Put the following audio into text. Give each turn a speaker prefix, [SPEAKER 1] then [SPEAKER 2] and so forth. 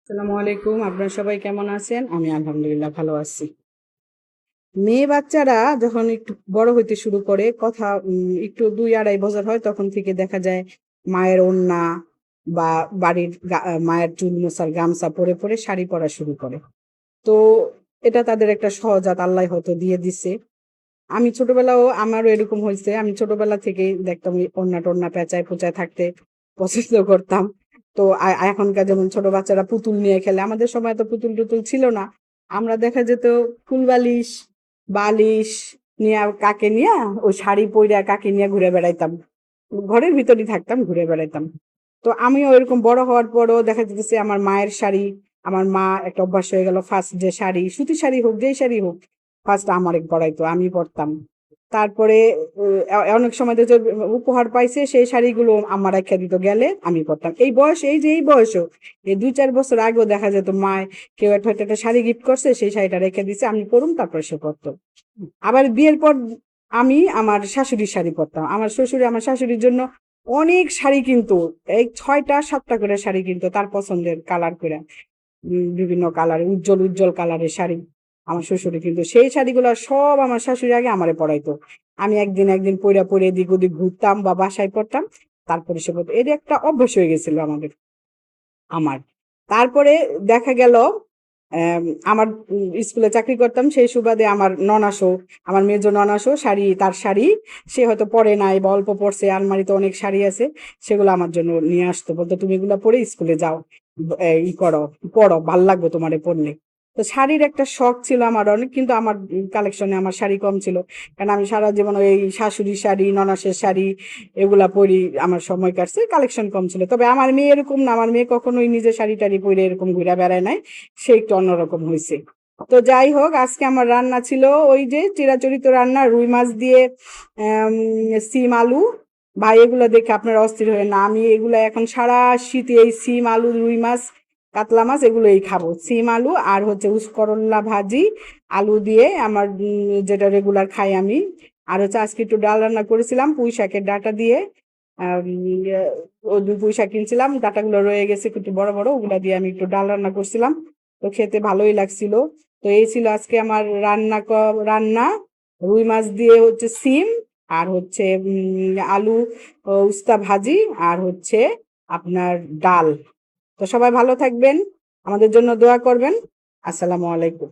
[SPEAKER 1] আসসালামু আলাইকুম। আপনারা সবাই কেমন আছেন? আমি আলহামদুলিল্লাহ ভালো আছি। মেয়ে বাচ্চারা যখন একটু বড় হইতে শুরু করে, কথা একটু ২-২.৫ বছর হয়, তখন থেকে দেখা যায় মায়ের ওড়না বা বাড়ির মায়ের চুল মোছার গামছা পরে, পরে শাড়ি পরা শুরু করে। তো এটা তাদের একটা সহজাত আল্লাহ হয়তো দিয়ে দিছে। আমি ছোটবেলাও আমারও এরকম হইছে। আমি ছোটবেলা থেকেই দেখতাম ওই ওড়না-টোড়না পেঁচায়-পোঁচায় থাকতে পছন্দ করতাম। তো এখনকার যেমন ছোট বাচ্চারা পুতুল নিয়ে খেলে। আমাদের সময় তো পুতুল-টুতুল ছিল না। আমরা দেখা যেত ফুলবালিশ, বালিশ নিয়া কাকে নিয়া ওই শাড়ি পইড়া কাকে নিয়া ঘুরে বেড়াইতাম। ঘরের ভিতরেই থাকতাম, ঘুরে বেড়াইতাম। তো আমিও এরকম বড় হওয়ার পরও দেখা যেতেছে আমার মায়ের শাড়ি, আমার মা একটা অভ্যাস হয়ে গেল, ফার্স্ট যে শাড়ি, সুতি শাড়ি হোক, যেই শাড়ি হোক, ফার্স্ট আমারে পরাইতো, আমি পরতাম। তারপরে অনেক সময় যে উপহার পাইছে সেই শাড়িগুলো আমার রেখে দিত, গেলে আমি পরতাম। এই বয়স, এই যে এই বয়সও, এই ২-৪ বছর আগেও দেখা যেত মায় কেউ হয়তো একটা শাড়ি গিফট করছে, সেই শাড়িটা রেখে দিছে, আমি পরুম, তারপরে সে পরতো। আবার বিয়ের পর আমি আমার শাশুড়ির শাড়ি পরতাম। আমার শ্বশুরে আমার শাশুড়ির জন্য অনেক শাড়ি কিনতো। এই ৬টা ৭টা করে শাড়ি কিনতো তার পছন্দের কালার করে। বিভিন্ন কালারে, উজ্জ্বল উজ্জ্বল কালারের শাড়ি আমার শ্বশুরে, কিন্তু সেই শাড়িগুলো সব আমার শাশুড়ি আগে আমারে পরাইতো। আমি একদিন একদিন পইরা পরে এদিক ওদিক ঘুরতাম বা বাসায় পড়তাম, তারপরে সে পরতো। এটা একটা অভ্যাস হয়ে গেছিল আমাদের, আমার। তারপরে দেখা গেল আম আমার স্কুলে চাকরি করতাম, সেই সুবাদে আমার ননাসও, আমার মেজো ননাসও শাড়ি, তার শাড়ি সে হয়তো পরে নাই বা অল্প পরছে, আলমারিতে অনেক শাড়ি আছে, সেগুলো আমার জন্য নিয়ে আসতো। বলতো, "তুমি এগুলা পরে স্কুলে যাও। ই করো, পড়ো, ভাল লাগবে তোমারে পড়লে।" তো শাড়ির একটা শখ ছিল আমার অনেক, কিন্তু আমার কালেকশনে আমার শাড়ি কম ছিল। কারণ আমি সারা জীবন ওই শাশুড়ির শাড়ি, ননাসের শাড়ি এগুলা পরি, আমার সময় কাটছে, কালেকশন কম ছিল। তবে আমার মেয়ে এরকম না, আমার মেয়ে কখনোই নিজে শাড়ি-টাড়ি পরে এরকম ঘুরা বেড়ায় নাই। সে একটু অন্যরকম হইছে। তো যাই হোক, আজকে আমার রান্না ছিল ওই যে চিরাচরিত রান্না, রুই মাছ দিয়ে আম সিম আলু। ভাই এগুলো দেখে আপনারা অস্থির হয়েন না। আমি এগুলা এখন সারা শীতে এই সিম আলু, রুই মাছ, কাতলা মাছ এগুলোই খাবো। সিম আলু আর হচ্ছে উস্করল্লা ভাজি, আলু দিয়ে আমার যেটা রেগুলার খাই আমি। আর হচ্ছে আজকে একটু ডাল রান্না করেছিলাম পুঁই শাকের ডাঁটা দিয়ে। আম, ও পুঁই শাক কিনছিলাম, ডাঁটাগুলো রয়ে গেছে একটু বড় বড়, ওগুলা দিয়ে আমি একটু ডাল রান্না করছিলাম। তো খেতে ভালোই লাগছিল। তো এই ছিল আজকে আমার রান্না। রুই মাছ দিয়ে হচ্ছে সিম, আর হচ্ছে আলু উস্তা ভাজি, আর হচ্ছে আপনার ডাল। তো সবাই ভালো থাকবেন, আমাদের জন্য দোয়া করবেন। আসসালামু আলাইকুম।